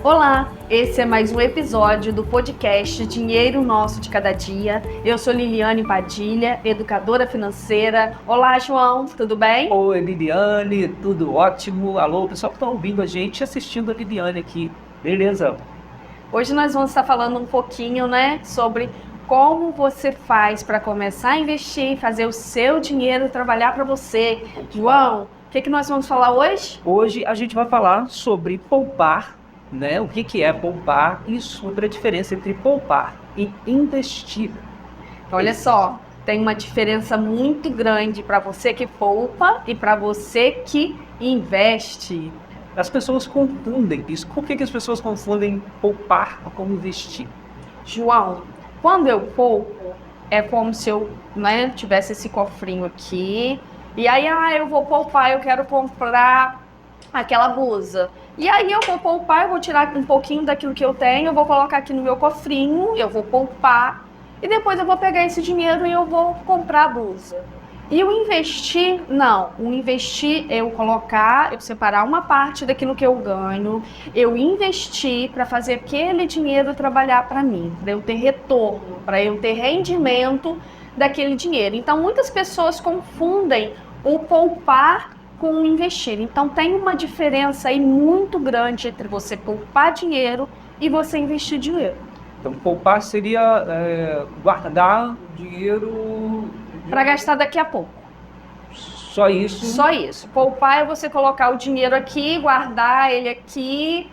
Olá, esse é mais um episódio do podcast Dinheiro Nosso de Cada Dia. Eu sou Liliane Padilha, educadora financeira. Olá, João, tudo bem? Oi, Liliane, tudo ótimo. Alô, pessoal que está ouvindo a gente, assistindo a Liliane aqui. Beleza? Hoje nós vamos estar falando um pouquinho, sobre como você faz para começar a investir, fazer o seu dinheiro trabalhar para você. João, o que nós vamos falar hoje? Hoje a gente vai falar sobre poupar, né? O que é poupar e sobre a diferença entre poupar e investir. Olha só, tem uma diferença muito grande para você que poupa e para você que investe. As pessoas confundem isso. Por que as pessoas confundem poupar com investir? João, quando eu poupo, é como se eu tivesse esse cofrinho aqui. E aí, eu vou poupar, eu quero comprar aquela blusa. E aí eu vou poupar, eu vou tirar um pouquinho daquilo que eu tenho, eu vou colocar aqui no meu cofrinho, eu vou poupar. E depois eu vou pegar esse dinheiro e eu vou comprar a blusa. E o investir, não. O investir é eu separar uma parte daquilo que eu ganho, eu investir para fazer aquele dinheiro trabalhar para mim, para eu ter retorno, para eu ter rendimento daquele dinheiro. Então, muitas pessoas confundem o poupar com o investir. Então, tem uma diferença aí muito grande entre você poupar dinheiro e você investir dinheiro. Então, poupar seria guardar dinheiro para gastar daqui a pouco. Só isso? Só isso. Poupar é você colocar o dinheiro aqui, guardar ele aqui,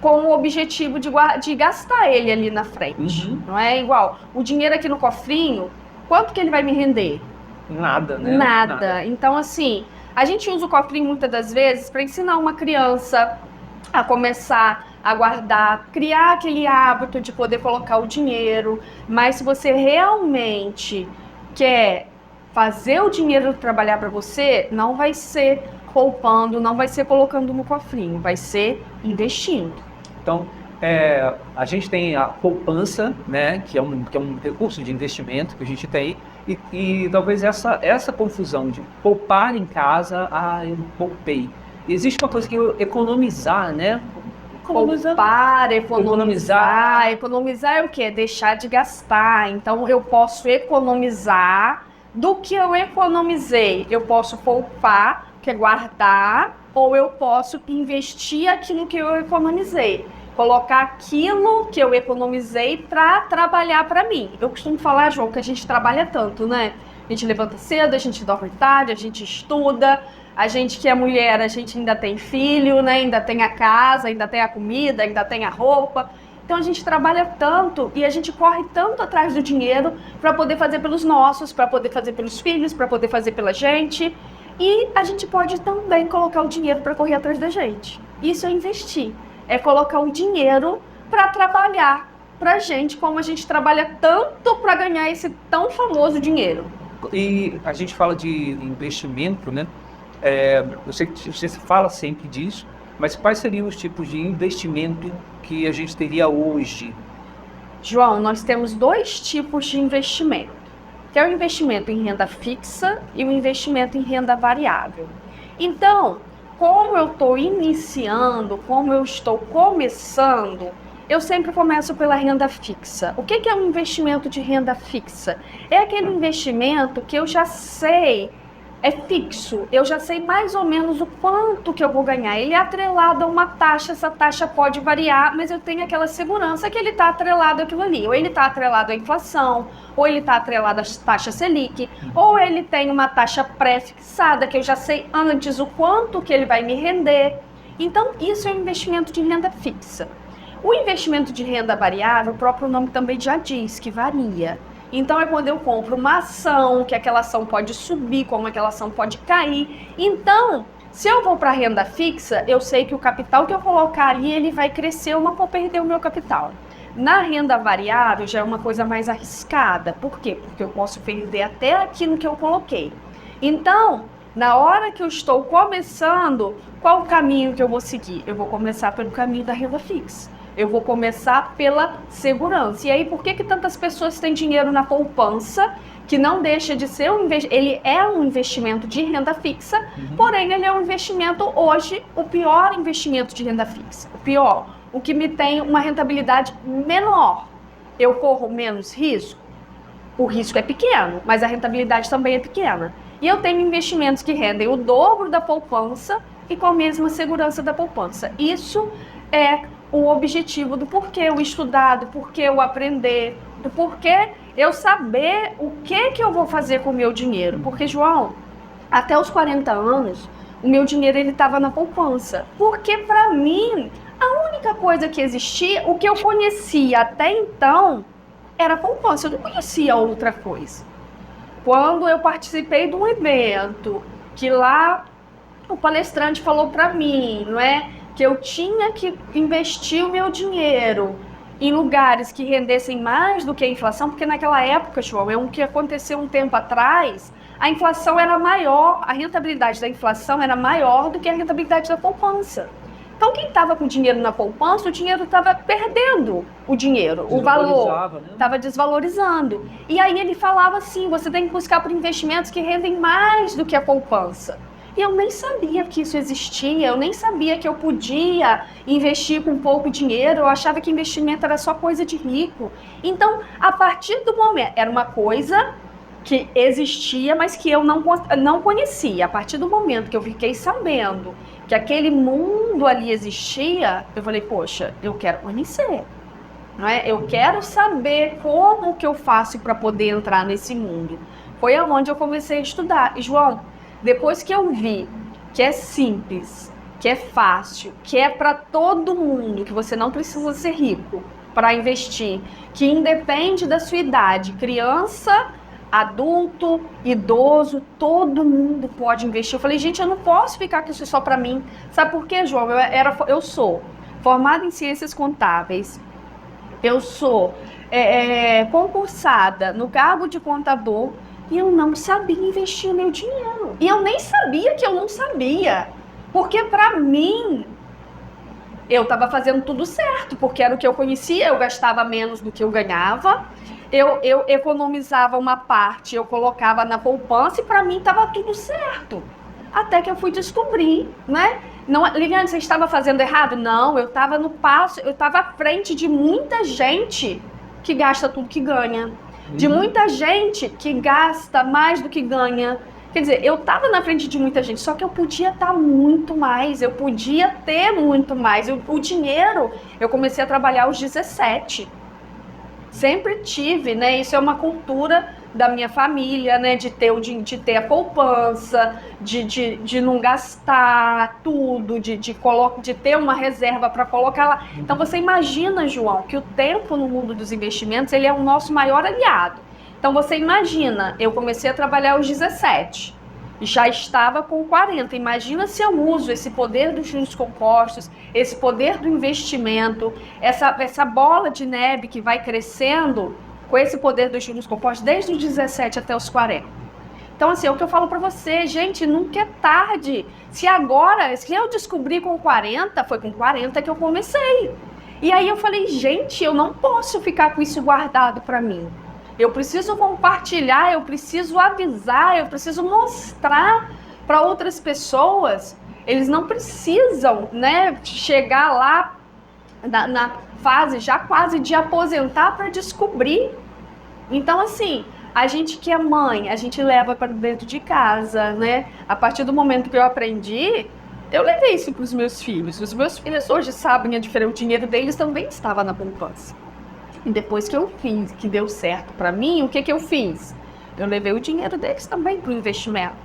com o objetivo de gastar ele ali na frente. Uhum. Não é igual. O dinheiro aqui no cofrinho, quanto que ele vai me render? Nada, né? Nada. Então, assim, a gente usa o cofrinho muitas das vezes para ensinar uma criança a começar a guardar, criar aquele hábito de poder colocar o dinheiro. Mas se você realmente quer fazer o dinheiro trabalhar para você, não vai ser poupando, não vai ser colocando no cofrinho, vai ser investindo. Então, a gente tem a poupança, né, que é um recurso de investimento que a gente tem, e talvez essa confusão de poupar em casa, eu poupei. Existe uma coisa que é economizar, né? Poupar, economizar. Economizar é o quê? Deixar de gastar. Então, eu posso economizar do que eu economizei. Eu posso poupar, que é guardar, ou eu posso investir aquilo que eu economizei. Colocar aquilo que eu economizei para trabalhar para mim. Eu costumo falar, João, que a gente trabalha tanto, né? A gente levanta cedo, a gente dorme tarde, a gente estuda. A gente que é mulher, a gente ainda tem filho, né? Ainda tem a casa, ainda tem a comida, ainda tem a roupa. Então a gente trabalha tanto e a gente corre tanto atrás do dinheiro para poder fazer pelos nossos, para poder fazer pelos filhos, para poder fazer pela gente. E a gente pode também colocar o dinheiro para correr atrás da gente. Isso é investir. É colocar o dinheiro para trabalhar pra gente, como a gente trabalha tanto para ganhar esse tão famoso dinheiro. E a gente fala de investimento, né? Eu sei que você fala sempre disso, mas quais seriam os tipos de investimento que a gente teria hoje? João, nós temos dois tipos de investimento, que é o investimento em renda fixa e o investimento em renda variável. Então, como eu estou iniciando, como eu estou começando, eu sempre começo pela renda fixa. O que é um investimento de renda fixa? É aquele investimento que eu já sei, é fixo, eu já sei mais ou menos o quanto que eu vou ganhar. Ele é atrelado a uma taxa, essa taxa pode variar, mas eu tenho aquela segurança que ele está atrelado àquilo ali. Ou ele está atrelado à inflação, ou ele está atrelado à taxa Selic, ou ele tem uma taxa pré-fixada, que eu já sei antes o quanto que ele vai me render. Então, isso é um investimento de renda fixa. O investimento de renda variável, o próprio nome também já diz que varia. Então, é quando eu compro uma ação, que aquela ação pode subir, como aquela ação pode cair. Então, se eu vou para a renda fixa, eu sei que o capital que eu colocar ali, ele vai crescer, eu não vou perder o meu capital. Na renda variável, já é uma coisa mais arriscada. Por quê? Porque eu posso perder até aquilo que eu coloquei. Então, na hora que eu estou começando, qual o caminho que eu vou seguir? Eu vou começar pelo caminho da renda fixa. Eu vou começar pela segurança. E aí, por que tantas pessoas têm dinheiro na poupança, que não deixa de ser um investimento? Ele é um investimento de renda fixa, porém ele é um investimento hoje, o pior investimento de renda fixa. O pior, o que me tem uma rentabilidade menor. Eu corro menos risco? O risco é pequeno, mas a rentabilidade também é pequena. E eu tenho investimentos que rendem o dobro da poupança e com a mesma segurança da poupança. Isso é o objetivo do porquê eu estudar, do porquê eu aprender, do porquê eu saber o que eu vou fazer com o meu dinheiro. Porque, João, até os 40 anos, o meu dinheiro estava na poupança. Porque, para mim, a única coisa que existia, o que eu conhecia até então, era a poupança. Eu não conhecia outra coisa. Quando eu participei de um evento, que lá o palestrante falou para mim, não é, que eu tinha que investir o meu dinheiro em lugares que rendessem mais do que a inflação, porque naquela época, João, o que aconteceu um tempo atrás, a inflação era maior, a rentabilidade da inflação era maior do que a rentabilidade da poupança. Então, quem estava com dinheiro na poupança, o dinheiro estava perdendo o dinheiro, o valor estava desvalorizando. E aí ele falava assim, você tem que buscar por investimentos que rendem mais do que a poupança. E eu nem sabia que isso existia, eu nem sabia que eu podia investir com pouco dinheiro, eu achava que investimento era só coisa de rico. Então, a partir do momento, era uma coisa que existia, mas que eu não conhecia. A partir do momento que eu fiquei sabendo que aquele mundo ali existia, eu falei, poxa, eu quero conhecer, não é? Eu quero saber como que eu faço para poder entrar nesse mundo. Foi aonde eu comecei a estudar. E, João, depois que eu vi que é simples, que é fácil, que é para todo mundo, que você não precisa ser rico para investir, que independe da sua idade, criança, adulto, idoso, todo mundo pode investir. Eu falei, gente, eu não posso ficar com isso só para mim. Sabe por quê, João? Eu sou formada em ciências contábeis, eu sou concursada no cargo de contador e eu não sabia investir meu dinheiro. E eu nem sabia que eu não sabia. Porque para mim, eu estava fazendo tudo certo, porque era o que eu conhecia, eu gastava menos do que eu ganhava. Eu economizava uma parte, eu colocava na poupança e para mim estava tudo certo. Até que eu fui descobrir, né? Não, Liliane, você estava fazendo errado? Não, eu estava no passo, eu estava à frente de muita gente que gasta tudo que ganha. De muita gente que gasta mais do que ganha. Quer dizer, eu estava na frente de muita gente, só que eu podia estar muito mais, eu podia ter muito mais. O dinheiro, eu comecei a trabalhar aos 17. Sempre tive, né? Isso é uma cultura da minha família, né? De ter a poupança, de não gastar tudo, de ter uma reserva para colocar lá. Então você imagina, João, que o tempo no mundo dos investimentos, ele é o nosso maior aliado. Então você imagina, eu comecei a trabalhar aos 17. Já estava com 40. Imagina se eu uso esse poder dos juros compostos, esse poder do investimento, essa bola de neve que vai crescendo com esse poder dos juros compostos desde os 17 até os 40. Então, assim, é o que eu falo para você, gente, nunca é tarde. Se eu descobri com 40, foi com 40 que eu comecei. E aí eu falei, gente, eu não posso ficar com isso guardado para mim. Eu preciso compartilhar, eu preciso avisar, eu preciso mostrar para outras pessoas. Eles não precisam, né, chegar lá na fase já quase de aposentar para descobrir. Então, assim, a gente que é mãe, a gente leva para dentro de casa, né? A partir do momento que eu aprendi, eu levei isso para os meus filhos. Os meus filhos hoje sabem a diferença, o dinheiro deles também estava na poupança. E depois que eu fiz, que deu certo para mim, o que eu fiz? Eu levei o dinheiro deles também para o investimento,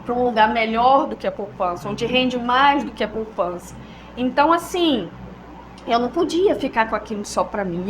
para um lugar melhor do que a poupança, onde rende mais do que a poupança. Então, assim, eu não podia ficar com aquilo só para mim.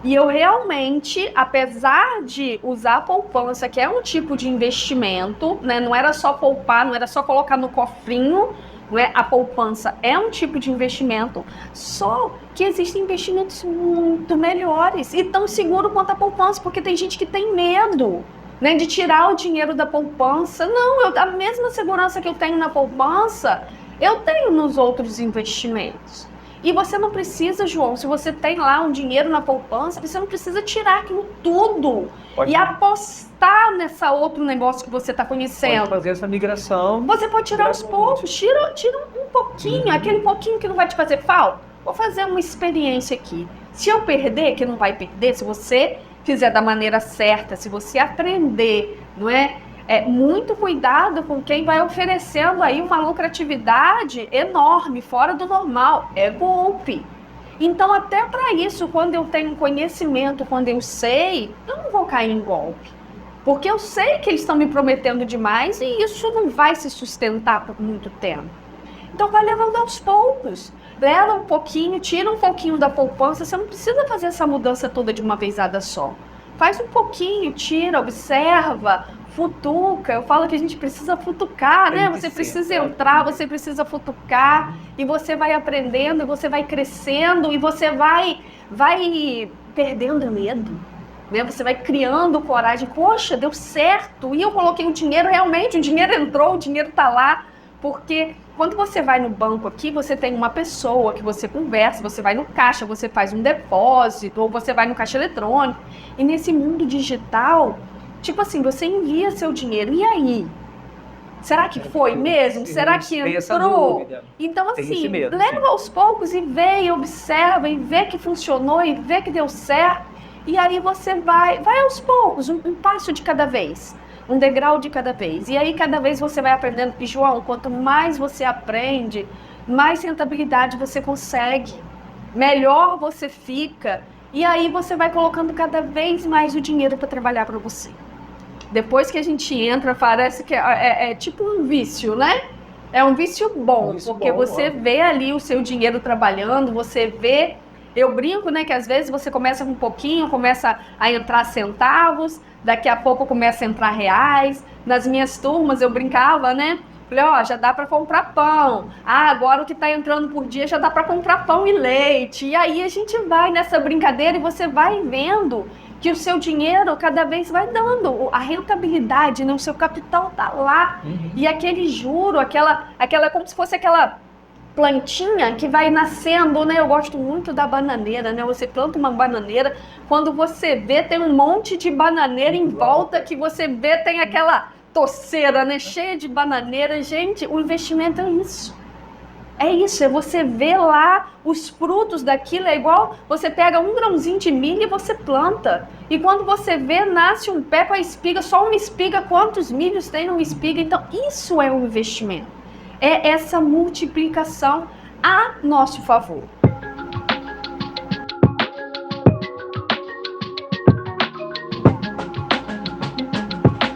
E eu realmente, apesar de usar a poupança, que é um tipo de investimento, né? Não era só poupar, não era só colocar no cofrinho, né? A poupança é um tipo de investimento, só que existem investimentos muito melhores e tão seguros quanto a poupança, porque tem gente que tem medo, né, de tirar o dinheiro da poupança. Não, a mesma segurança que eu tenho na poupança, eu tenho nos outros investimentos. E você não precisa, João, se você tem lá um dinheiro na poupança, você não precisa tirar aquilo tudo e apostar nessa outro negócio que você está conhecendo. Pode fazer essa migração. Você pode tirar aos poucos, tira um pouquinho, aquele pouquinho que não vai te fazer falta. Vou fazer uma experiência aqui. Se eu perder, que não vai perder, se você fizer da maneira certa, se você aprender, não é? Muito cuidado com quem vai oferecendo aí uma lucratividade enorme, fora do normal. É golpe. Então, até para isso, quando eu tenho conhecimento, quando eu sei, eu não vou cair em golpe. Porque eu sei que eles estão me prometendo demais e isso não vai se sustentar por muito tempo. Então, vai levando aos poucos. Leva um pouquinho, tira um pouquinho da poupança. Você não precisa fazer essa mudança toda de uma vezada só. Faz um pouquinho, tira, observa, futuca. Eu falo que a gente precisa futucar, né? Você precisa entrar, você precisa futucar. E você vai aprendendo, e você vai crescendo, e você vai perdendo medo. Né? Você vai criando coragem. Poxa, deu certo. E eu coloquei o dinheiro, realmente, o dinheiro entrou, o dinheiro está lá. Porque quando você vai no banco aqui, você tem uma pessoa que você conversa, você vai no caixa, você faz um depósito, ou você vai no caixa eletrônico. E nesse mundo digital, tipo assim, você envia seu dinheiro. E aí? Será que foi mesmo? Será que entrou? Então, assim, leva aos poucos e vê, e observa, e vê que funcionou, e vê que deu certo. E aí você vai aos poucos, um passo de cada vez. Um degrau de cada vez. E aí, cada vez você vai aprendendo. E, João, quanto mais você aprende, mais rentabilidade você consegue. Melhor você fica. E aí, você vai colocando cada vez mais o dinheiro para trabalhar para você. Depois que a gente entra, parece que é tipo um vício, né? É um vício bom, porque você vê ali o seu dinheiro trabalhando, você vê... Eu brinco, né, que às vezes você começa com um pouquinho, começa a entrar centavos, daqui a pouco começa a entrar reais. Nas minhas turmas eu brincava, né? Falei, ó, já dá para comprar pão. Ah, agora o que está entrando por dia já dá para comprar pão e leite. E aí a gente vai nessa brincadeira e você vai vendo que o seu dinheiro cada vez vai dando. A rentabilidade, né? O seu capital tá lá. E aquele juro, aquela como se fosse aquela plantinha que vai nascendo, né? Eu gosto muito da bananeira, né? Você planta uma bananeira, quando você vê, tem um monte de bananeira em volta, que você vê, tem aquela toceira, né? Cheia de bananeira. Gente, o investimento é isso. É isso, é você ver lá os frutos daquilo. É igual você pega um grãozinho de milho e você planta. E quando você vê, nasce um pé com a espiga, só uma espiga, quantos milhos tem numa espiga? Então, isso é um investimento. É essa multiplicação a nosso favor.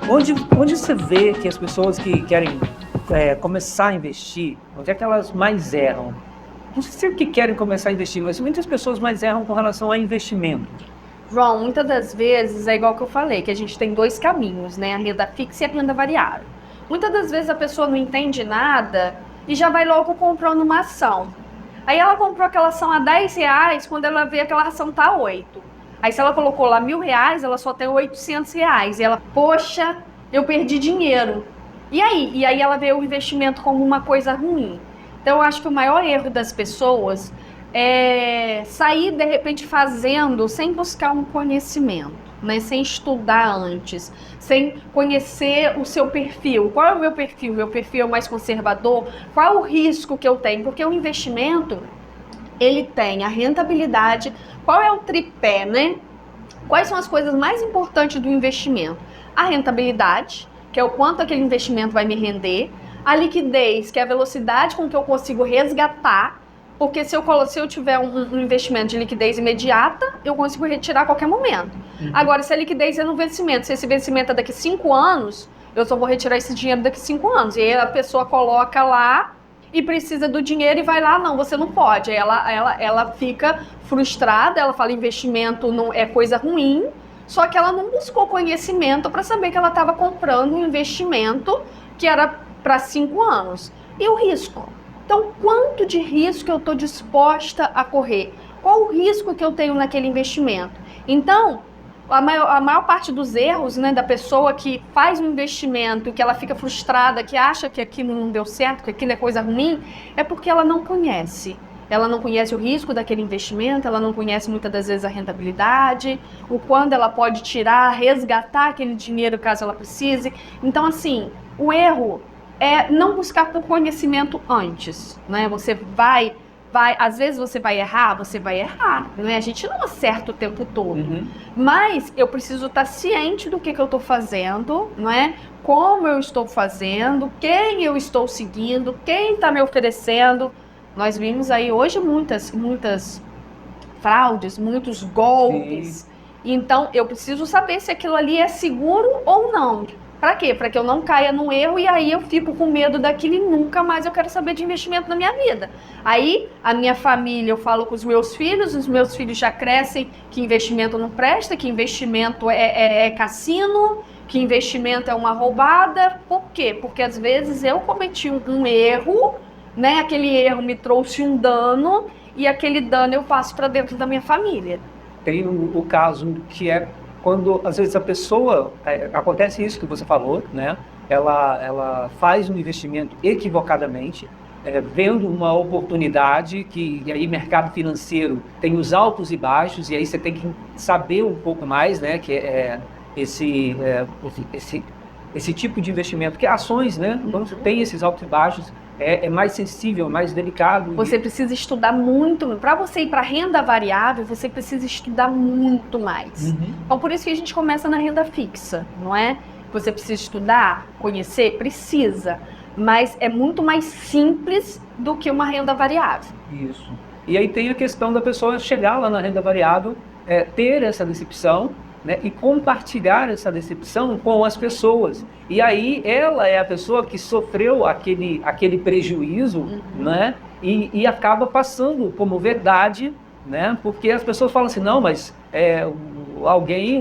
Onde você vê que as pessoas que querem começar a investir, onde é que elas mais erram? Não sei sempre que querem começar a investir, mas muitas pessoas mais erram com relação a investimento. João, muitas das vezes é igual que eu falei, que a gente tem dois caminhos, né? A renda fixa e a renda variável. Muitas das vezes a pessoa não entende nada e já vai logo comprando uma ação. Aí ela comprou aquela ação a R$10, quando ela vê aquela ação tá a 8. Aí se ela colocou lá R$1.000, ela só tem R$800. E ela, poxa, eu perdi dinheiro. E aí? E aí ela vê o investimento como uma coisa ruim. Então eu acho que o maior erro das pessoas é sair de repente fazendo sem buscar um conhecimento, né? Sem estudar antes, sem conhecer o seu perfil. Qual é o meu perfil? Meu perfil é mais conservador? Qual é o risco que eu tenho? Porque o investimento, ele tem a rentabilidade. Qual é o tripé, né? Quais são as coisas mais importantes do investimento? A rentabilidade, que é o quanto aquele investimento vai me render. A liquidez, que é a velocidade com que eu consigo resgatar. Porque se eu tiver um investimento de liquidez imediata, eu consigo retirar a qualquer momento. Agora, se a liquidez é no vencimento, se esse vencimento é daqui 5 anos, eu só vou retirar esse dinheiro daqui 5 anos. E aí a pessoa coloca lá e precisa do dinheiro e vai lá, não, você não pode. Aí ela fica frustrada, ela fala investimento não é coisa ruim, só que ela não buscou conhecimento para saber que ela estava comprando um investimento que era para 5 anos. E o risco? Então, quanto de risco eu estou disposta a correr? Qual o risco que eu tenho naquele investimento? Então, a maior parte dos erros, né, da pessoa que faz um investimento, que ela fica frustrada, que acha que aquilo não deu certo, que aquilo é coisa ruim, é porque ela não conhece. ela não conhece o risco daquele investimento, ela não conhece muitas das vezes a rentabilidade, o quando ela pode tirar, resgatar aquele dinheiro caso ela precise. Então, assim, o erro é não buscar por conhecimento antes, né? Você vai, às vezes você vai errar, né? A gente não acerta o tempo todo, mas eu preciso estar ciente do que eu estou fazendo, não é? Como eu estou fazendo, quem eu estou seguindo, quem está me oferecendo. Nós vimos aí hoje muitas fraudes, muitos golpes. Sim. Então, eu preciso saber se aquilo ali é seguro ou não. Para quê? Para que eu não caia no erro e aí eu fico com medo daquilo e nunca mais eu quero saber de investimento na minha vida. Aí, a minha família, eu falo com os meus filhos já crescem que investimento não presta, que investimento é cassino, que investimento é uma roubada. Por quê? Porque às vezes eu cometi um erro, né? Aquele erro me trouxe um dano e aquele dano eu passo para dentro da minha família. Tem o caso que é quando, às vezes, a pessoa, acontece isso que você falou, né? Ela faz um investimento equivocadamente, vendo uma oportunidade e aí mercado financeiro tem os altos e baixos, e aí você tem que saber um pouco mais, né? Que esse tipo de investimento, que é ações, né? Quando tem esses altos e baixos, é mais sensível, mais delicado. Você precisa estudar muito. Para você ir para renda variável, você precisa estudar muito mais. Então, por isso que a gente começa na renda fixa, não é? Você precisa estudar, conhecer? Precisa. Mas é muito mais simples do que uma renda variável. Isso. E aí tem a questão da pessoa chegar lá na renda variável, ter essa decepção, né, e compartilhar essa decepção com as pessoas. E aí ela é a pessoa que sofreu aquele prejuízo, né, e acaba passando como verdade, né, porque as pessoas falam assim, não, mas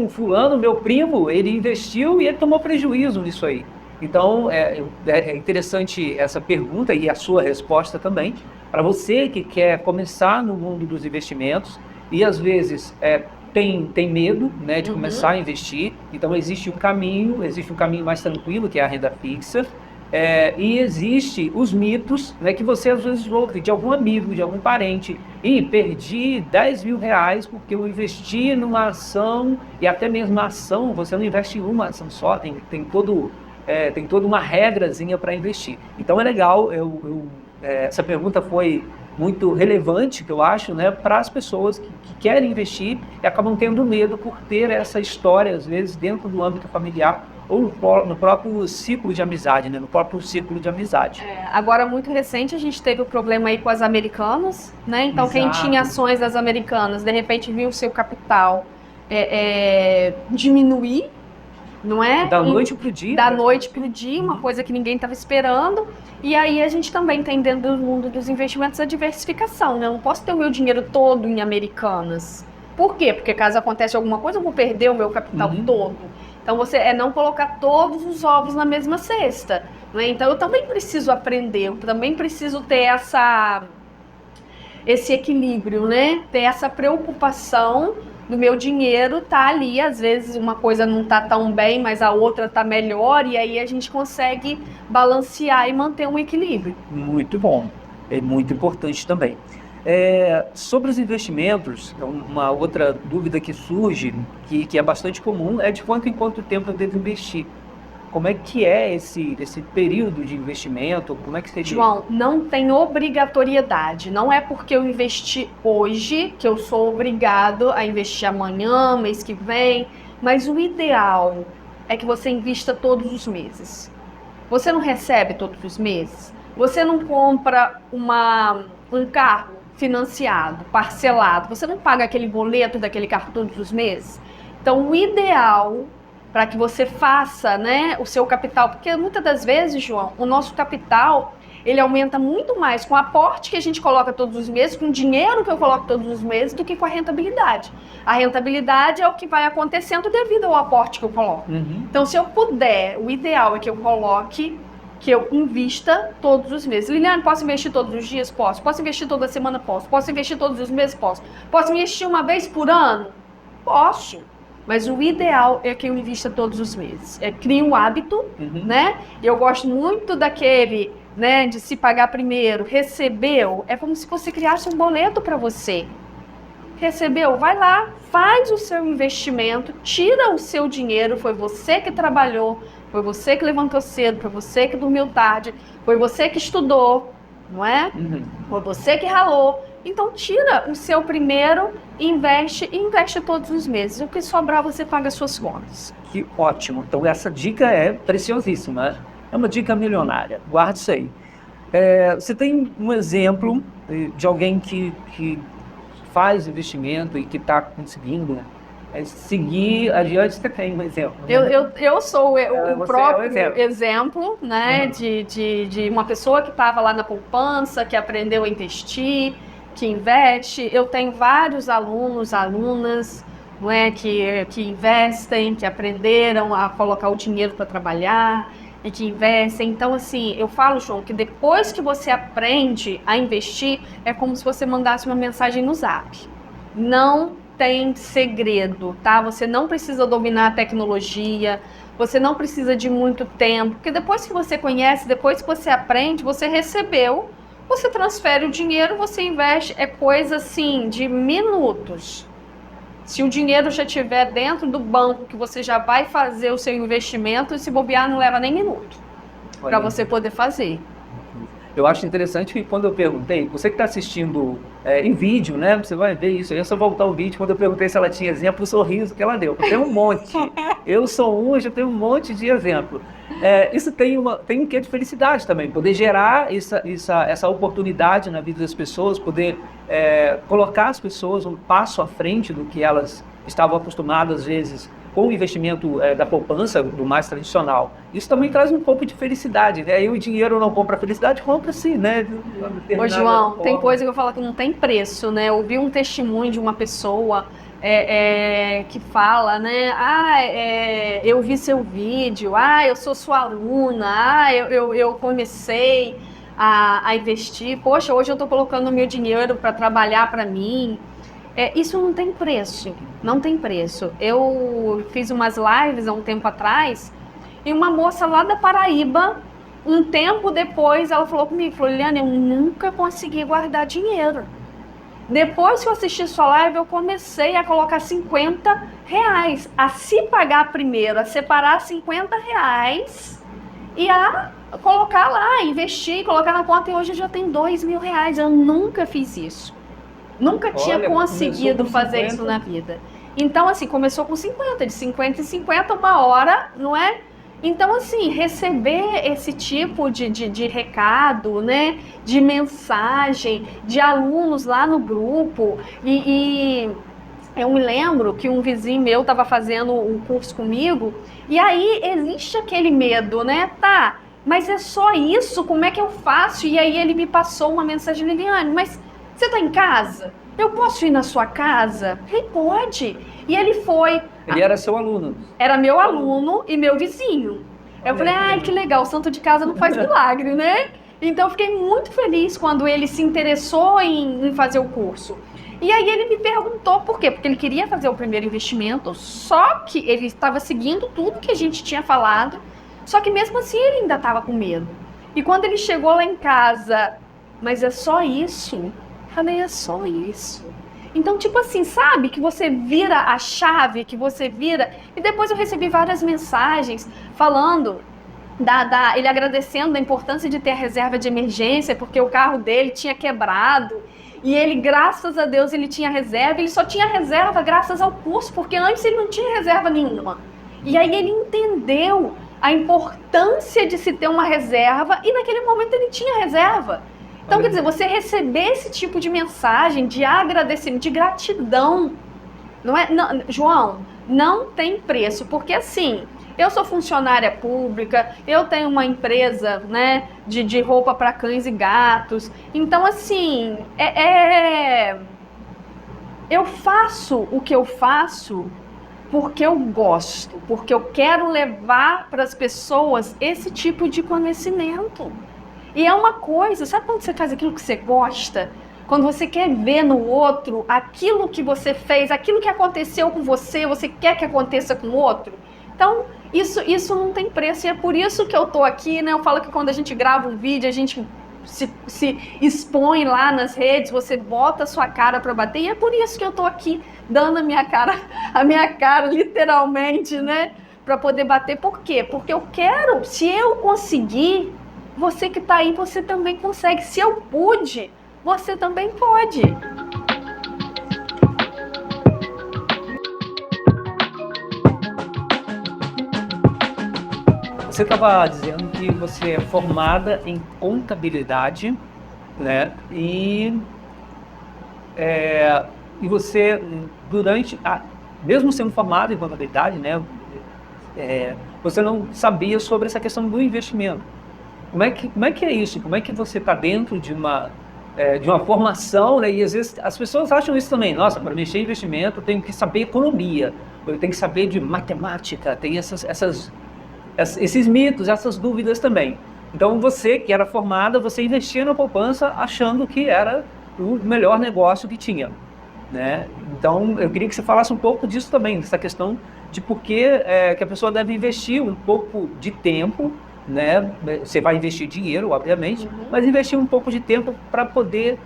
um fulano, meu primo, ele investiu e ele tomou prejuízo nisso aí. Então é interessante essa pergunta e a sua resposta também, para você que quer começar no mundo dos investimentos e às vezes tem medo, né, de começar a investir. Então existe um caminho mais tranquilo, que é a renda fixa, e existe os mitos, né, que você às vezes ouve de algum amigo, de algum parente, e perdi 10 mil reais porque eu investi numa ação, e até mesmo a ação, você não investe em uma ação só, tem toda uma regrazinha para investir. Então é legal, essa pergunta foi muito relevante, que eu acho, né, para as pessoas que querem investir e acabam tendo medo por ter essa história, às vezes, dentro do âmbito familiar ou no próprio ciclo de amizade, né, no próprio círculo de amizade. Agora, muito recente, a gente teve o problema aí com as Americanas, né? Então, Exato. Quem tinha ações das Americanas, de repente viu o seu capital diminuir, não é? Da noite para o dia. Da noite para o dia, uma coisa que ninguém estava esperando. E aí a gente também tem dentro do mundo dos investimentos a diversificação, né? Eu não posso ter o meu dinheiro todo em Americanas. Por quê? Porque caso aconteça alguma coisa, eu vou perder o meu capital todo. Então você não colocar todos os ovos na mesma cesta, né? Então eu também preciso aprender, eu também preciso ter esse equilíbrio, né? Ter essa preocupação do meu dinheiro tá ali, às vezes uma coisa não tá tão bem, mas a outra tá melhor, e aí a gente consegue balancear e manter um equilíbrio. Muito bom, é muito importante também. Sobre os investimentos, uma outra dúvida que surge, que é bastante comum, é de quanto em quanto tempo eu devo investir. Como é que é esse período de investimento? Como é que seria? João, não tem obrigatoriedade. Não é porque eu investi hoje que eu sou obrigado a investir amanhã, mês que vem. Mas o ideal é que você invista todos os meses. Você não recebe todos os meses? Você não compra um carro financiado, parcelado? Você não paga aquele boleto daquele carro todos os meses? Então, o ideal para que você faça, né, o seu capital, porque muitas das vezes, João, o nosso capital, ele aumenta muito mais com o aporte que a gente coloca todos os meses, com o dinheiro que eu coloco todos os meses, do que com a rentabilidade. A rentabilidade é o que vai acontecendo devido ao aporte que eu coloco. Então, se eu puder, o ideal é que eu coloque, que eu invista todos os meses. Liliane, posso investir todos os dias? Posso. Posso investir toda semana? Posso. Posso investir todos os meses? Posso. Posso investir uma vez por ano? Posso. Mas o ideal é que eu invista todos os meses. Crie um hábito, né? Eu gosto muito daquele né, de se pagar primeiro, recebeu, é como se você criasse um boleto para você. Recebeu, vai lá, faz o seu investimento, tira o seu dinheiro, foi você que trabalhou, foi você que levantou cedo, foi você que dormiu tarde, foi você que estudou, não é? Foi você que ralou. Então tira o seu primeiro e investe todos os meses. O que sobrar você paga as suas contas. Que ótimo. Então essa dica é preciosíssima. É uma dica milionária. Guarde isso aí. Você tem um exemplo de alguém que faz investimento e que está conseguindo seguir adiante? Você tem um exemplo? Eu sou o próprio exemplo. exemplo, né, de uma pessoa que estava lá na poupança, que aprendeu a investir, que investe. Eu tenho vários alunos, alunas, não é, que investem, que aprenderam a colocar o dinheiro para trabalhar e que investem. Então, assim, eu falo, João, que depois que você aprende a investir, é como se você mandasse uma mensagem no Zap. Não tem segredo, tá? Você não precisa dominar a tecnologia, você não precisa de muito tempo, porque depois que você conhece, depois que você aprende, você recebeu, você transfere o dinheiro, você investe, é coisa assim de minutos. Se o dinheiro já estiver dentro do banco, que você já vai fazer o seu investimento, se bobear não leva nem minuto para você poder fazer. Eu acho interessante que quando eu perguntei, você que está assistindo em vídeo, né? Você vai ver isso. Eu só voltar o vídeo, quando eu perguntei se ela tinha exemplo, o sorriso que ela deu. Eu tenho um monte. Eu sou um, eu tenho um monte de exemplo. Isso tem um quê de felicidade também, poder gerar essa oportunidade na vida das pessoas, poder colocar as pessoas um passo à frente do que elas estavam acostumadas, às vezes, com o investimento da poupança, do mais tradicional. Isso também traz um pouco de felicidade, né? E o dinheiro não compra felicidade, compra sim, né? Ô, João, tem coisa que eu falo que não tem preço, né? Eu ouvi um testemunho de uma pessoa que fala, né? Eu vi seu vídeo, eu sou sua aluna, eu comecei a investir, poxa, hoje eu estou colocando o meu dinheiro para trabalhar para mim. Isso não tem preço, não tem preço. Eu fiz umas lives há um tempo atrás e uma moça lá da Paraíba, um tempo depois, ela falou comigo, Liliane, eu nunca consegui guardar dinheiro. Depois que eu assisti sua live, eu comecei a colocar R$50, a se pagar primeiro, a separar R$50 e a colocar lá, investir, colocar na conta, e hoje eu já tenho R$2.000. Eu nunca fiz isso. Nunca tinha conseguido fazer isso na vida. Então, assim, começou com 50, de 50 em 50, uma hora, não é? Então, assim, receber esse tipo de recado, né? De mensagem, de alunos lá no grupo. E eu me lembro que um vizinho meu estava fazendo um curso comigo, e aí existe aquele medo, né? Tá, mas é só isso? Como é que eu faço? E aí ele me passou uma mensagem, Liliane, mas você está em casa? Eu posso ir na sua casa? Ele pode. E ele foi. Ele era seu aluno? Era meu aluno e meu vizinho. Eu falei, ai, que legal, o santo de casa não faz milagre, né? Então eu fiquei muito feliz quando ele se interessou em fazer o curso. E aí ele me perguntou por quê? Porque ele queria fazer o primeiro investimento, só que ele estava seguindo tudo que a gente tinha falado, só que mesmo assim ele ainda estava com medo. E quando ele chegou lá em casa, mas é só isso? Falei, é só isso. Então, tipo assim, sabe? Que você vira a chave, que você vira... E depois eu recebi várias mensagens falando, ele agradecendo a importância de ter a reserva de emergência, porque o carro dele tinha quebrado. E ele, graças a Deus, ele tinha reserva. Ele só tinha reserva graças ao curso, porque antes ele não tinha reserva nenhuma. E aí ele entendeu a importância de se ter uma reserva, e naquele momento ele tinha reserva. Então, quer dizer, você receber esse tipo de mensagem, de agradecimento, de gratidão, não é, não, João, não tem preço, porque assim, eu sou funcionária pública, eu tenho uma empresa, né, de roupa para cães e gatos, então assim, eu faço o que eu faço porque eu gosto, porque eu quero levar para as pessoas esse tipo de conhecimento. E é uma coisa, sabe quando você faz aquilo que você gosta? Quando você quer ver no outro aquilo que você fez, aquilo que aconteceu com você, você quer que aconteça com o outro? Então, Isso não tem preço, e é por isso que eu tô aqui, né? Eu falo que quando a gente grava um vídeo, a gente se expõe lá nas redes, você bota a sua cara para bater, e é por isso que eu tô aqui dando a minha cara literalmente, né? Para poder bater. Por quê? Porque eu quero, se eu conseguir, você que tá aí, você também consegue. Se eu pude, você também pode. Você estava dizendo que você é formada em contabilidade, né? E você, mesmo sendo formada em contabilidade, né? Você não sabia sobre essa questão do investimento. Como é que é isso? Como é que você está dentro de uma formação, né? E às vezes as pessoas acham isso também. Nossa, para mexer em investimento eu tenho que saber economia, eu tenho que saber de matemática, tem esses mitos, essas dúvidas também. Então você que era formada, você investia na poupança achando que era o melhor negócio que tinha, né? Então eu queria que você falasse um pouco disso também, dessa questão de por que a pessoa deve investir um pouco de tempo, né? Você vai investir dinheiro, obviamente, mas investir um pouco de tempo para poder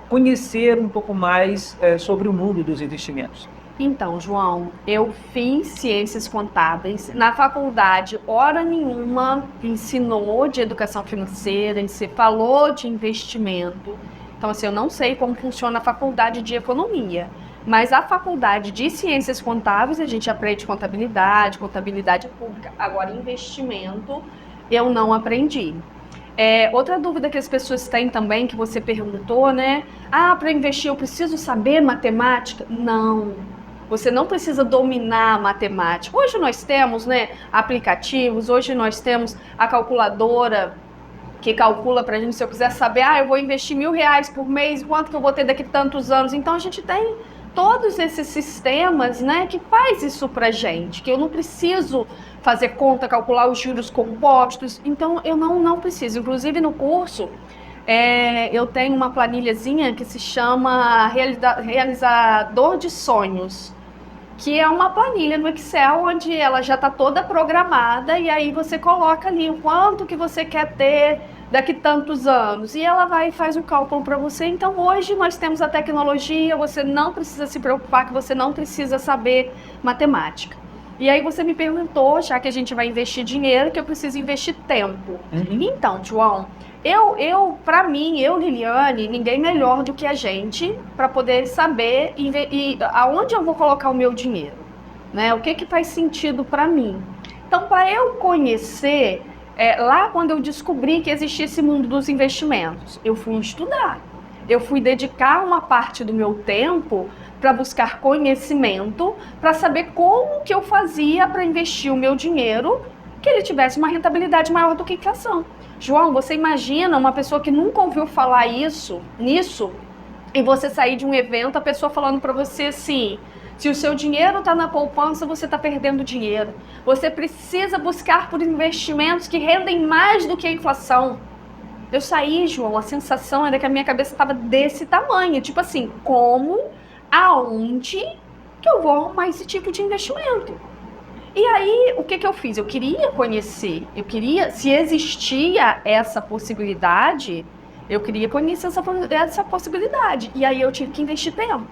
conhecer um pouco mais sobre o mundo dos investimentos. Então, João, eu fiz ciências contábeis. Na faculdade, hora nenhuma ensinou de educação financeira, se falou de investimento. Então, assim, eu não sei como funciona a faculdade de economia, mas a faculdade de ciências contábeis, a gente aprende contabilidade pública. Agora, investimento, eu não aprendi. Outra dúvida que as pessoas têm também, que você perguntou, né? Para investir eu preciso saber matemática? Não. Você não precisa dominar a matemática. Hoje nós temos, né, aplicativos, hoje nós temos a calculadora que calcula para a gente, se eu quiser saber, eu vou investir R$1.000 por mês, quanto que eu vou ter daqui a tantos anos. Então a gente tem todos esses sistemas, né, que faz isso para gente, que eu não preciso fazer conta, calcular os juros compostos. Então eu não preciso. Inclusive no curso, eu tenho uma planilhazinha que se chama Realizador de Sonhos, que é uma planilha no Excel onde ela já está toda programada, e aí você coloca ali o quanto que você quer ter daqui tantos anos, e ela vai e faz o cálculo para você. Então hoje nós temos a tecnologia, você não precisa se preocupar, que você não precisa saber matemática. E aí você me perguntou, já que a gente vai investir dinheiro, que eu preciso investir tempo. Então, João, para mim, Liliane, ninguém melhor do que a gente para poder saber aonde eu vou colocar o meu dinheiro, né? O que faz sentido para mim. Então, para eu conhecer, lá quando eu descobri que existia esse mundo dos investimentos, eu fui estudar. Eu fui dedicar uma parte do meu tempo para buscar conhecimento, para saber como que eu fazia para investir o meu dinheiro, que ele tivesse uma rentabilidade maior do que a inflação. João, você imagina uma pessoa que nunca ouviu falar nisso, e você sair de um evento, a pessoa falando para você assim: se o seu dinheiro está na poupança, você está perdendo dinheiro. Você precisa buscar por investimentos que rendem mais do que a inflação. Eu saí, João, a sensação era que a minha cabeça estava desse tamanho. Tipo assim, aonde que eu vou arrumar esse tipo de investimento? E aí, o que eu fiz? Eu queria conhecer, se existia essa possibilidade, eu queria conhecer essa possibilidade. E aí eu tive que investir tempo.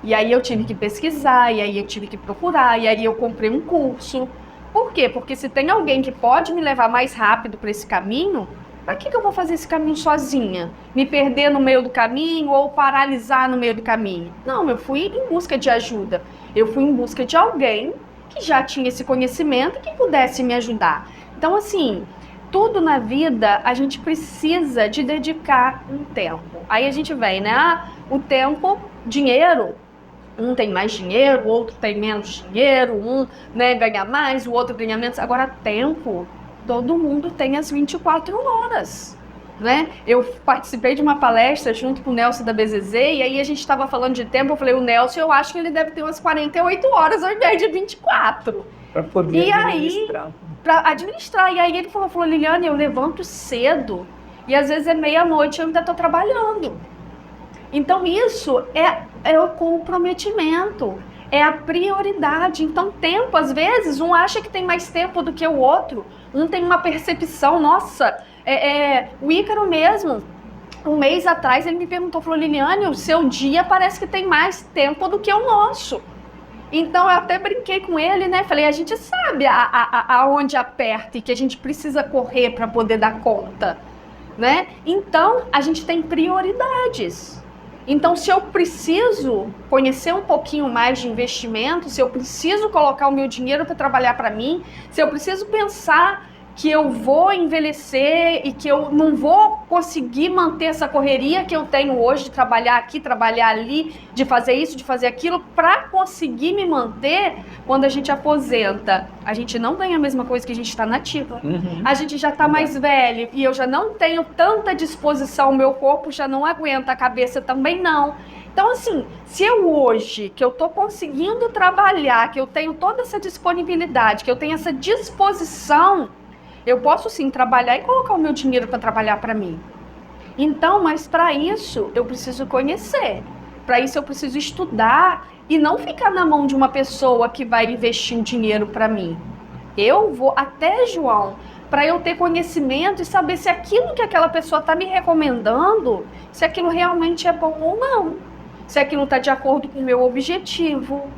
E aí eu tive que pesquisar, e aí eu tive que procurar, e aí eu comprei um curso. Por quê? Porque se tem alguém que pode me levar mais rápido para esse caminho, para que eu vou fazer esse caminho sozinha? Me perder no meio do caminho ou paralisar no meio do caminho? Não, eu fui em busca de ajuda. Eu fui em busca de alguém que já tinha esse conhecimento e que pudesse me ajudar. Então, assim, tudo na vida a gente precisa de dedicar um tempo. Aí a gente vem, né? O tempo, dinheiro. Um tem mais dinheiro, o outro tem menos dinheiro, um, né, ganha mais, o outro ganha menos. Agora, tempo, todo mundo tem as 24 horas. Né? Eu participei de uma palestra junto com o Nelson da BZZ, e aí a gente estava falando de tempo. Eu falei, o Nelson, eu acho que ele deve ter umas 48 horas ao invés de 24. Para poder administrar. Para administrar. E aí ele falou, Liliane, eu levanto cedo e às vezes é meia-noite e eu ainda estou trabalhando. Então isso é o comprometimento. É a prioridade. Então, tempo, às vezes, um acha que tem mais tempo do que o outro. Um tem uma percepção, nossa, o Ícaro mesmo, um mês atrás, ele me perguntou, falou, Liliane, o seu dia parece que tem mais tempo do que o nosso. Então, eu até brinquei com ele, né? Falei, a gente sabe aonde aperta e que a gente precisa correr para poder dar conta, né? Então, a gente tem prioridades. Então, se eu preciso conhecer um pouquinho mais de investimento, se eu preciso colocar o meu dinheiro para trabalhar para mim, se eu preciso pensar que eu vou envelhecer e que eu não vou conseguir manter essa correria que eu tenho hoje de trabalhar aqui, trabalhar ali, de fazer isso, de fazer aquilo, para conseguir me manter, quando a gente aposenta, a gente não ganha a mesma coisa que a gente está na ativa. A gente já está mais velho e eu já não tenho tanta disposição, o meu corpo já não aguenta, a cabeça também não. Então, assim, se eu hoje, que eu estou conseguindo trabalhar, que eu tenho toda essa disponibilidade, que eu tenho essa disposição, eu posso sim trabalhar e colocar o meu dinheiro para trabalhar para mim. Então, mas para isso eu preciso conhecer. Para isso eu preciso estudar e não ficar na mão de uma pessoa que vai investir um dinheiro para mim. Eu vou até, João, para eu ter conhecimento e saber se aquilo que aquela pessoa está me recomendando, se aquilo realmente é bom ou não. Se aquilo está de acordo com o meu objetivo.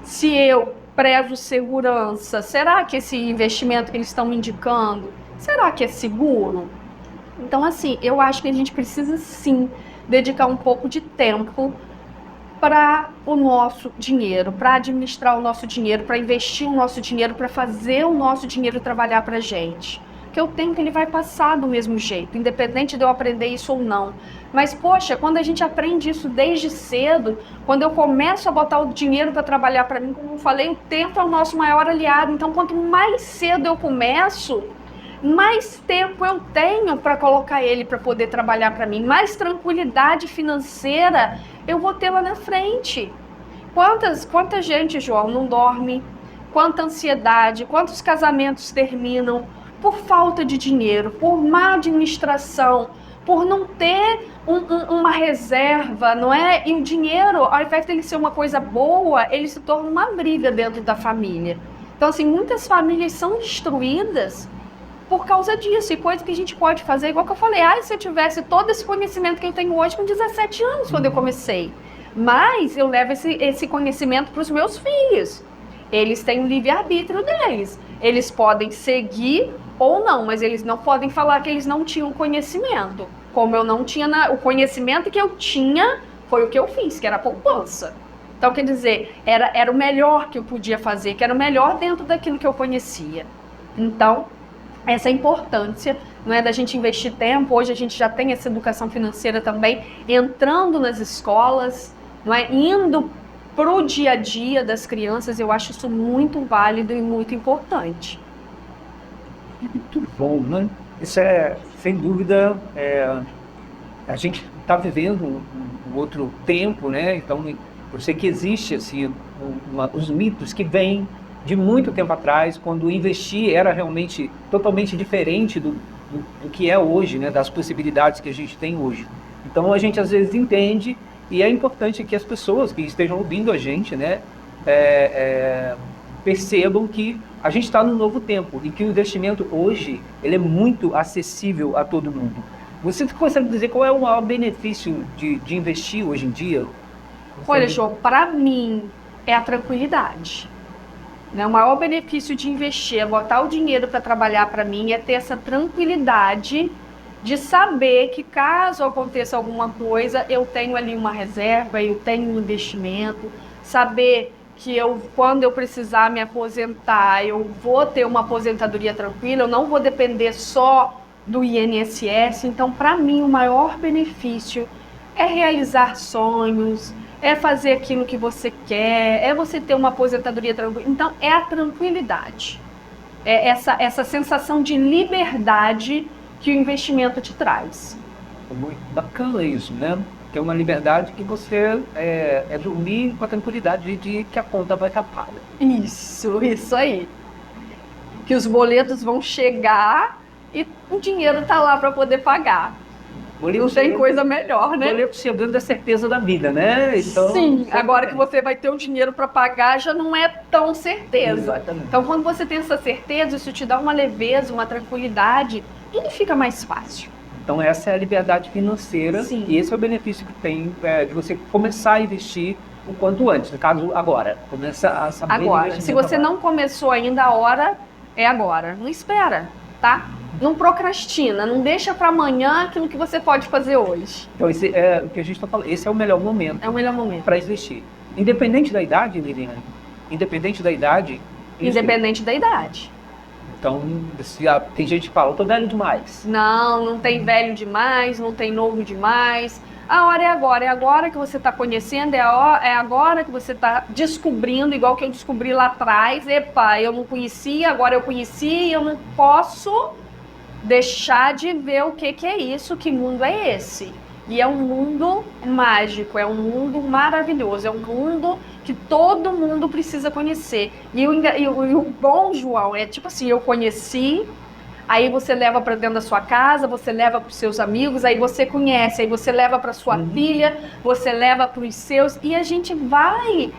Se eu prezo segurança, será que esse investimento que eles estão me indicando, será que é seguro? Então, assim, eu acho que a gente precisa, sim, dedicar um pouco de tempo para o nosso dinheiro, para administrar o nosso dinheiro, para investir o nosso dinheiro, para fazer o nosso dinheiro trabalhar para a gente. Porque o tempo ele vai passar do mesmo jeito, independente de eu aprender isso ou não. Mas, poxa, quando a gente aprende isso desde cedo, quando eu começo a botar o dinheiro para trabalhar para mim, como eu falei, o tempo é o nosso maior aliado. Então, quanto mais cedo eu começo, mais tempo eu tenho para colocar ele para poder trabalhar para mim, mais tranquilidade financeira eu vou ter lá na frente. Quanta gente, João, não dorme, quanta ansiedade, quantos casamentos terminam por falta de dinheiro, por má administração, por não ter uma reserva, não é? E o dinheiro, ao invés de ele ser uma coisa boa, ele se torna uma briga dentro da família. Então, assim, muitas famílias são destruídas por causa disso, e coisa que a gente pode fazer, igual que eu falei, se eu tivesse todo esse conhecimento que eu tenho hoje com 17 anos, quando eu comecei, mas eu levo esse conhecimento para os meus filhos. Eles têm o livre-arbítrio deles, eles podem seguir ou não, mas eles não podem falar que eles não tinham conhecimento. Como eu não tinha, o conhecimento que eu tinha foi o que eu fiz, que era a poupança. Então, quer dizer, era o melhor que eu podia fazer, que era o melhor dentro daquilo que eu conhecia. Então, essa importância, não é, da gente investir tempo. Hoje a gente já tem essa educação financeira também entrando nas escolas, não é, indo para o dia a dia das crianças. Eu acho isso muito válido e muito importante. Muito bom, né? Isso é, sem dúvida, a gente está vivendo um outro tempo, né? Então, eu sei que existe assim, os mitos que vêm de muito tempo atrás, quando investir era realmente totalmente diferente do que é hoje, né? Das possibilidades que a gente tem hoje. Então, a gente às vezes entende, e é importante que as pessoas que estejam ouvindo a gente, né? Percebam que a gente está num novo tempo e que o investimento hoje ele é muito acessível a todo mundo. Você consegue dizer qual é o maior benefício de investir hoje em dia? Olha, João, para mim é a tranquilidade. Né? O maior benefício de investir, é botar o dinheiro para trabalhar para mim, é ter essa tranquilidade de saber que caso aconteça alguma coisa, eu tenho ali uma reserva, eu tenho um investimento, saber que quando eu precisar me aposentar, eu vou ter uma aposentadoria tranquila, eu não vou depender só do INSS. Então, para mim, o maior benefício é realizar sonhos, é fazer aquilo que você quer, é você ter uma aposentadoria tranquila. Então, é a tranquilidade, é essa sensação de liberdade que o investimento te traz. Muito bacana isso, né? Que é uma liberdade que você dormir com a tranquilidade de que a conta vai estar paga. Isso aí. Que os boletos vão chegar e o dinheiro está lá para poder pagar. Não tem coisa melhor, né? Boleto chegando da certeza da vida, né? Então, Sim, agora que você vai ter o dinheiro para pagar, já não é tão certeza. Exatamente. Então, quando você tem essa certeza, isso te dá uma leveza, uma tranquilidade, tudo fica mais fácil. Então, essa é a liberdade financeira. Sim. E esse é o benefício que tem de você começar a investir o quanto antes. No caso, agora. Começa a saber Agora, se você não começou ainda, a hora é agora. Não espera, tá? Não procrastina, não deixa para amanhã aquilo que você pode fazer hoje. Então, esse é o que a gente está falando. Esse é o melhor momento. É o melhor momento. Para investir. Independente da idade, Liliane. Independente da idade. Independente da idade. Então, tem gente que fala, eu tô velho demais. Não tem velho demais, não tem novo demais. A hora é agora que você está conhecendo, é agora que você está descobrindo, igual que eu descobri lá atrás. Epa, eu não conhecia, agora eu conheci, eu não posso deixar de ver o que é isso, que mundo é esse. E é um mundo mágico, é um mundo maravilhoso, é um mundo que todo mundo precisa conhecer. E o bom, João, é tipo assim, eu conheci, aí você leva para dentro da sua casa, você leva para os seus amigos, aí você conhece, aí você leva para sua filha, você leva para os seus, e a gente vai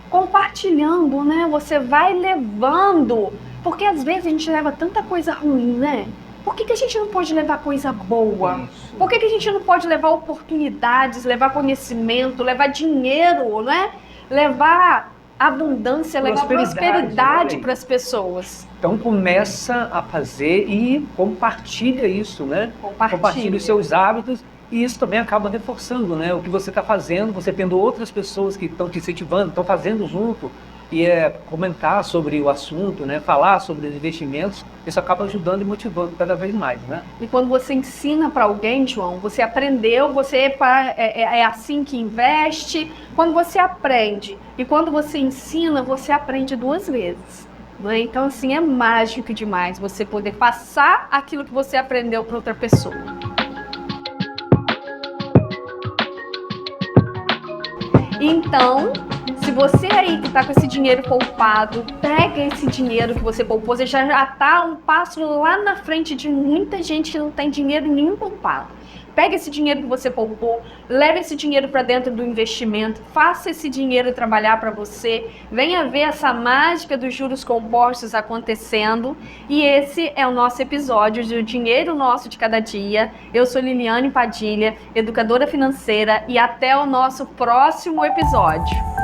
compartilhando, né? Você vai levando, porque às vezes a gente leva tanta coisa ruim, né? Por que a gente não pode levar coisa boa? Por que a gente não pode levar oportunidades, levar conhecimento, levar dinheiro, né? Levar abundância, levar prosperidade para as pessoas. Então começa a fazer e compartilha isso, né? Compartilha os seus hábitos e isso também acaba reforçando, né? O que você está fazendo, você tendo outras pessoas que estão te incentivando, estão fazendo junto e comentar sobre o assunto, né? Falar sobre os investimentos, isso acaba ajudando e motivando cada vez mais, né? E quando você ensina para alguém, João, você aprendeu, você é assim que investe. Quando você aprende e quando você ensina, você aprende 2 vezes. Né? Então, assim, é mágico demais você poder passar aquilo que você aprendeu para outra pessoa. Então, se você aí que está com esse dinheiro poupado, pega esse dinheiro que você poupou, você já está um passo lá na frente de muita gente que não tem dinheiro nenhum poupado. Pega esse dinheiro que você poupou, leve esse dinheiro para dentro do investimento, faça esse dinheiro trabalhar para você, venha ver essa mágica dos juros compostos acontecendo. E esse é o nosso episódio de O Dinheiro Nosso de Cada Dia. Eu sou Liliane Padilha, educadora financeira, e até o nosso próximo episódio.